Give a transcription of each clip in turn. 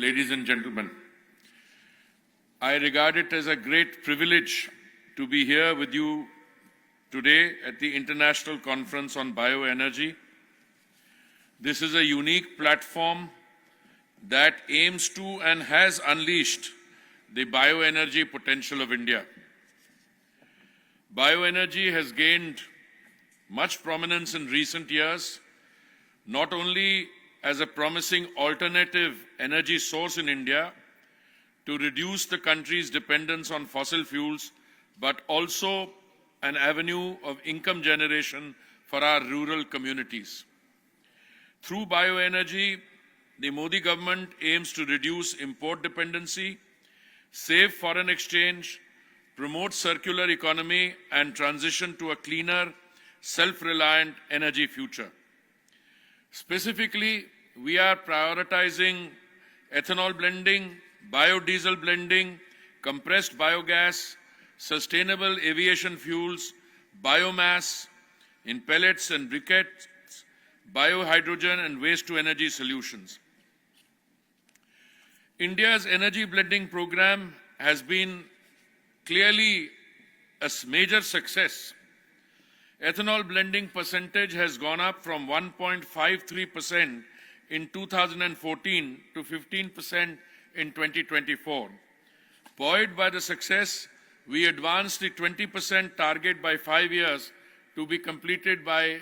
ladies and gentlemen. I regard it as a great privilege to be here with you today at the International Conference on Bioenergy. This is a unique platform that aims to and has unleashed the bioenergy potential of India. Bioenergy has gained much prominence in recent years, not only as a promising alternative energy source in India to reduce the country's dependence on fossil fuels, but also an avenue of income generation for our rural communities. Through bioenergy, the Modi government aims to reduce import dependency, save foreign exchange, promote circular economy, and transition to a cleaner, self-reliant energy future. Specifically, we are prioritizing ethanol blending, biodiesel blending, compressed biogas, sustainable aviation fuels, biomass in pellets and briquettes, biohydrogen and waste-to-energy solutions. India's energy blending program has been clearly a major success. Ethanol blending percentage has gone up from 1.53% in 2014 to 15% in 2024. Buoyed by the success, we advanced the 20% target by 5 years to be completed by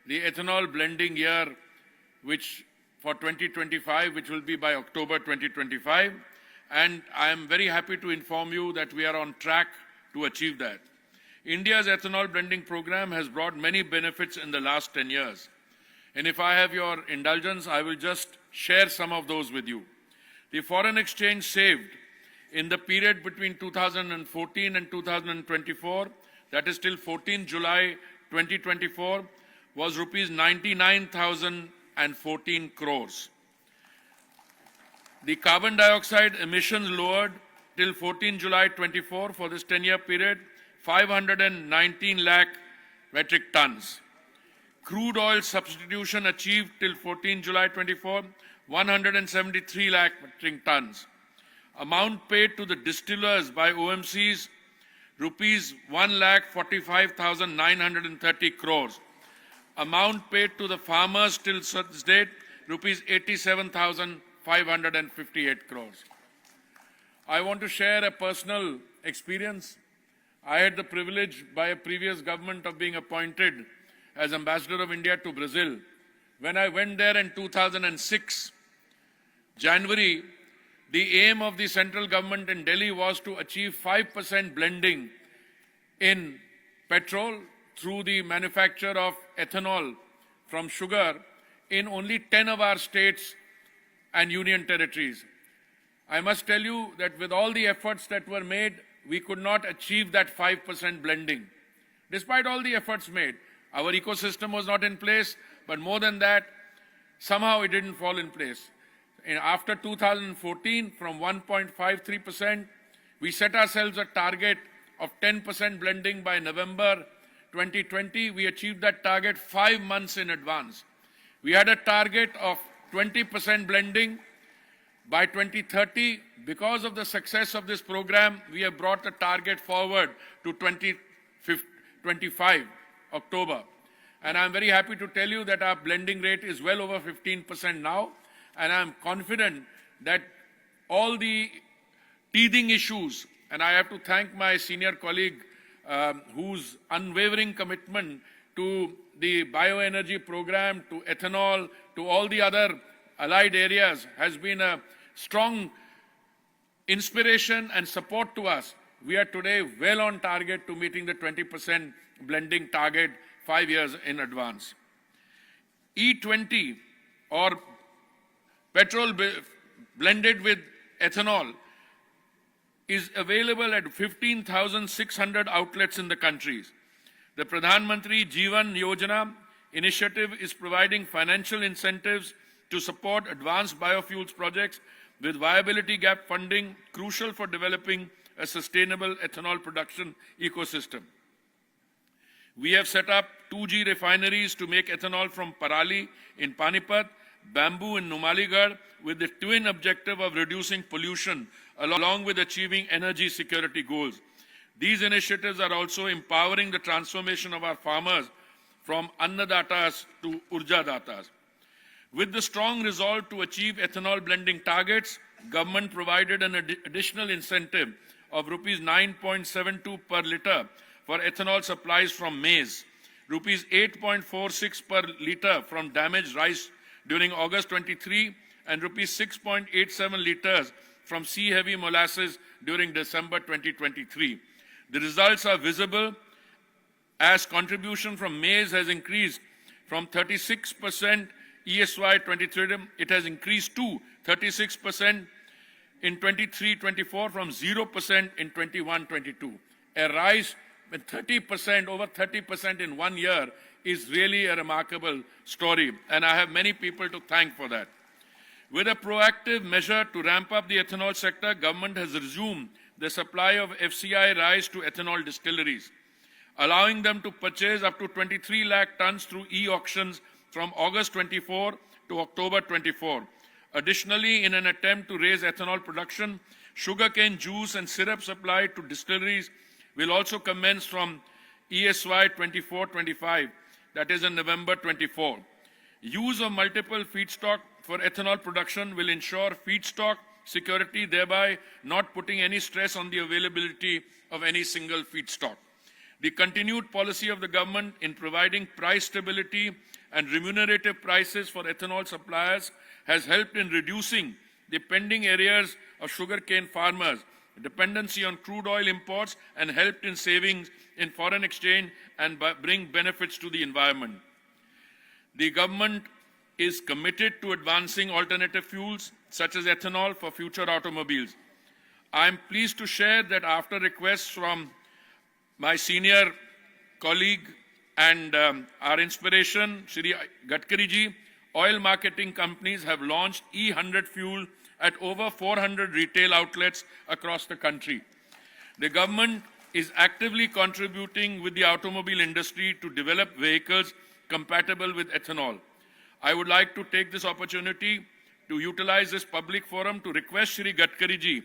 the ethanol blending year, which for 2025, which will be by October 2025. And I am very happy to inform you that we are on track to achieve that. India's ethanol blending program has brought many benefits in the last 10 years. And if I have your indulgence, I will just share some of those with you. The foreign exchange saved in the period between 2014 and 2024, that is till 14 July 2024, was rupees 99,014 crores. The carbon dioxide emissions lowered till 14 July 24 for this 10-year period, 519 lakh metric tons. Crude oil substitution achieved till 14 July 24, 173 lakh metric tons. Amount paid to the distillers by OMCs, rupees 1,45,930 crores. Amount paid to the farmers till this date, rupees 87,558 crores. I want to share a personal experience. I had the privilege by a previous government of being appointed as Ambassador of India to Brazil. When I went there in 2006, January, the aim of the central government in Delhi was to achieve 5% blending in petrol through the manufacture of ethanol from sugar in only 10 of our states and union territories. I must tell you that with all the efforts that were made, we could not achieve that 5% blending. Despite all the efforts made, our ecosystem was not in place, but more than that, somehow it didn't fall in place. And after 2014, from 1.53%, we set ourselves a target of 10% blending by November 2020. We achieved that target 5 months in advance. We had a target of 20% blending by 2030. Because of the success of this program, we have brought the target forward to 2025, October. And I'm very happy to tell you that our blending rate is well over 15% now. And I'm confident that all the teething issues, and I have to thank my senior colleague whose unwavering commitment to the bioenergy program, to ethanol, to all the other allied areas has been a strong inspiration and support to us. We are today well on target to meeting the 20% blending target 5 years in advance. E20 or petrol blended with ethanol is available at 15,600 outlets in the countries. The Pradhan Mantri Jeevan Yojana initiative is providing financial incentives to support advanced biofuels projects with viability gap funding crucial for developing a sustainable ethanol production ecosystem. We have set up 2G refineries to make ethanol from Parali in Panipat bamboo in Numaligarh with the twin objective of reducing pollution along with achieving energy security goals. These initiatives are also empowering the transformation of our farmers from Annadatas to Urjadatas. With the strong resolve to achieve ethanol blending targets, government provided an additional incentive of rupees 9.72 per litre for ethanol supplies from maize, rupees 8.46 per litre from damaged rice during August 23, and rupees 6.87 litres from sea-heavy molasses during December 2023. The results are visible as contribution from maize has increased from 36% ESY 23, it has increased to 36% in 23-24 from 0% in 21-22. A rise with 30%, over 30% in 1 year is really a remarkable story, and I have many people to thank for that. With a proactive measure to ramp up the ethanol sector, government has resumed the supply of FCI rice to ethanol distilleries, allowing them to purchase up to 23 lakh tons through e-auctions from August 24 to October 24. Additionally, in an attempt to raise ethanol production, sugarcane juice and syrup supply to distilleries will also commence from ESY 24-25, that is in November 24. Use of multiple feedstock for ethanol production will ensure feedstock security, thereby not putting any stress on the availability of any single feedstock. The continued policy of the government in providing price stability and remunerative prices for ethanol suppliers has helped in reducing the pending areas of sugarcane farmers' dependency on crude oil imports and helped in savings in foreign exchange and bring benefits to the environment. The government is committed to advancing alternative fuels such as ethanol for future automobiles. I am pleased to share that after requests from my senior colleague and our inspiration, Shri Gadkari ji, oil marketing companies have launched E100 fuel at over 400 retail outlets across the country. The government is actively contributing with the automobile industry to develop vehicles compatible with ethanol. I would like to take this opportunity to utilize this public forum to request Shri Gadkari ji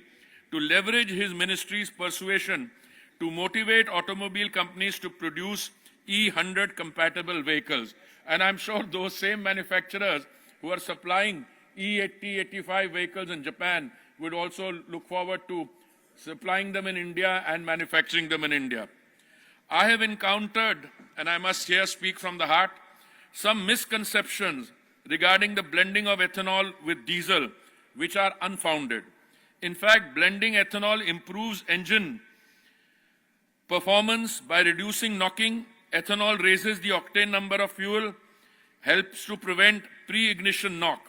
to leverage his ministry's persuasion to motivate automobile companies to produce E100 compatible vehicles. And I'm sure those same manufacturers who are supplying E80, 85 vehicles in Japan would also look forward to supplying them in India and manufacturing them in India. I have encountered, and I must here speak from the heart, some misconceptions regarding the blending of ethanol with diesel, which are unfounded. In fact, blending ethanol improves engine performance by reducing knocking. Ethanol raises the octane number of fuel, helps to prevent pre-ignition knock.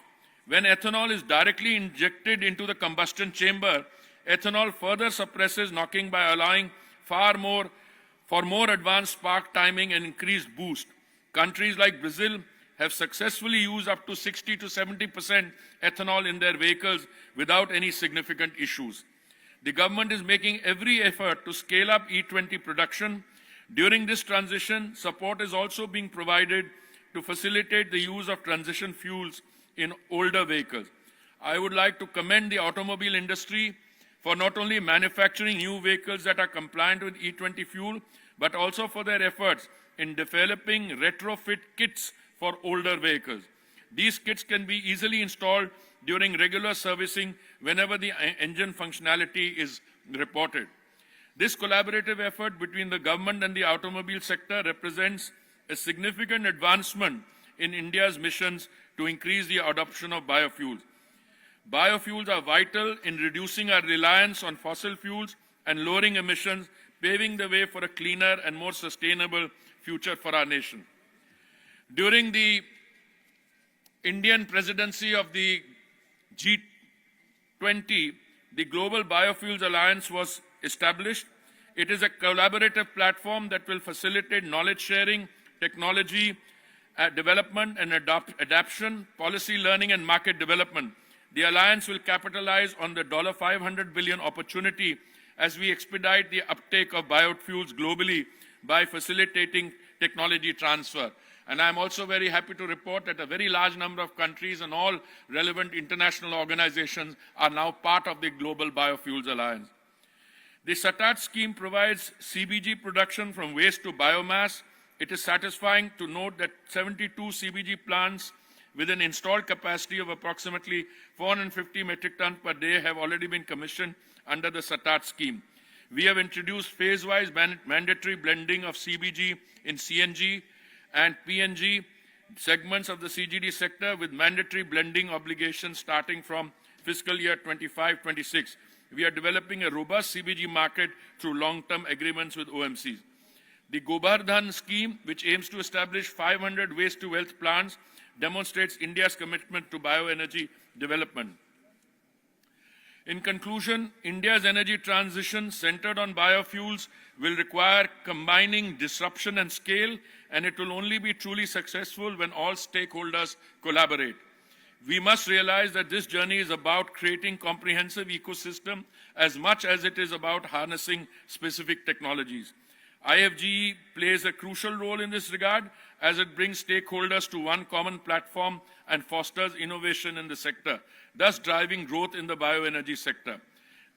When ethanol is directly injected into the combustion chamber, ethanol further suppresses knocking by allowing for more advanced spark timing and increased boost. Countries like Brazil have successfully used up to 60 to 70% ethanol in their vehicles without any significant issues. The government is making every effort to scale up E20 production. During this transition, support is also being provided to facilitate the use of transition fuels in older vehicles. I would like to commend the automobile industry for not only manufacturing new vehicles that are compliant with E20 fuel, but also for their efforts in developing retrofit kits for older vehicles. These kits can be easily installed during regular servicing whenever the engine functionality is reported. This collaborative effort between the government and the automobile sector represents a significant advancement in India's missions to increase the adoption of biofuels. Biofuels are vital in reducing our reliance on fossil fuels and lowering emissions, paving the way for a cleaner and more sustainable future for our nation. During the Indian presidency of the G20, the Global Biofuels Alliance was established. It is a collaborative platform that will facilitate knowledge sharing, technology development and adaptation, policy learning and market development. The alliance will capitalize on the $500 billion opportunity as we expedite the uptake of biofuels globally by facilitating technology transfer. And I'm also very happy to report that a very large number of countries and all relevant international organizations are now part of the Global Biofuels Alliance. The SATAT scheme provides CBG production from waste to biomass. It is satisfying to note that 72 CBG plants with an installed capacity of approximately 450 metric tons per day have already been commissioned under the SATAT scheme. We have introduced phase-wise mandatory blending of CBG in CNG and PNG segments of the CGD sector with mandatory blending obligations starting from fiscal year 25-26. We are developing a robust CBG market through long-term agreements with OMCs. The Gobardhan scheme, which aims to establish 500 waste-to-wealth plants, demonstrates India's commitment to bioenergy development. In conclusion, India's energy transition centered on biofuels will require combining disruption and scale, and it will only be truly successful when all stakeholders collaborate. We must realize that this journey is about creating comprehensive ecosystem as much as it is about harnessing specific technologies. IFGE plays a crucial role in this regard as it brings stakeholders to one common platform and fosters innovation in the sector, thus driving growth in the bioenergy sector.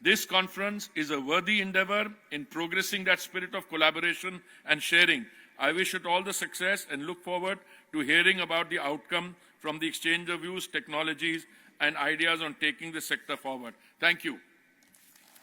This conference is a worthy endeavor in progressing that spirit of collaboration and sharing. I wish it all the success and look forward to hearing about the outcome from the exchange of views, technologies, and ideas on taking the sector forward. Thank you.